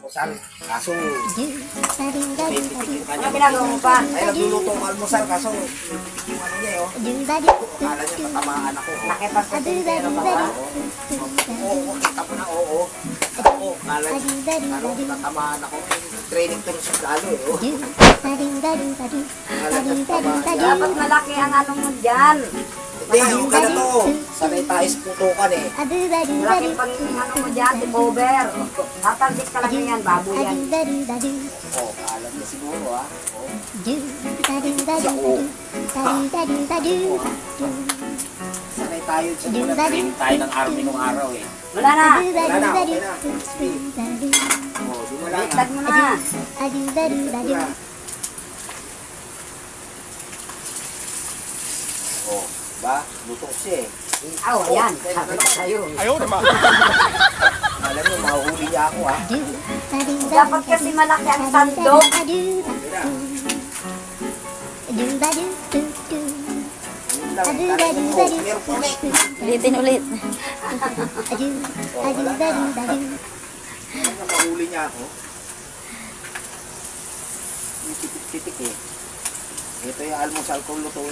almusal. Kaso, titikin ka niya. Ano ginagawa mo pa? Ay, nagluluto ng almusal, kaso, titikin yung ano niya, oh. Akala niya, tatamaan ako. Nakipas sa tindero ba ka? Oo, kita mo na, oo. Oo, akala niya, tatamaan ako. Training to sa lalo, eh, oh. Akala niya, tatamaan. Dapat malaki ang ano mo dyan. Hindi, yung ka na to. Sanay tayo sa putukan, eh. Malaki pang ano mo dyan, tip over. Tatandis ka lang yan, baboy yan. Oo, akala niya siguro, ah. Oo. Sanay tayo sa training tayo ng army nung araw, eh. Wala na. Wala na, okay na. Oo, dumala na. Baliktad mo na. Oh, ba? Luto siya eh. Aw, ayan. Sabi ko sa'yo. Alam mo, mahuhuli niya ako ha. Dapat kasi malaki ang sandok. Yun lang, tanong mo, meron po ulit. Ulitin ulit. Oh, wala na. Alam na, mahuli niya ako. Yung titik-titik eh. Ito yung almusal kong lutuin.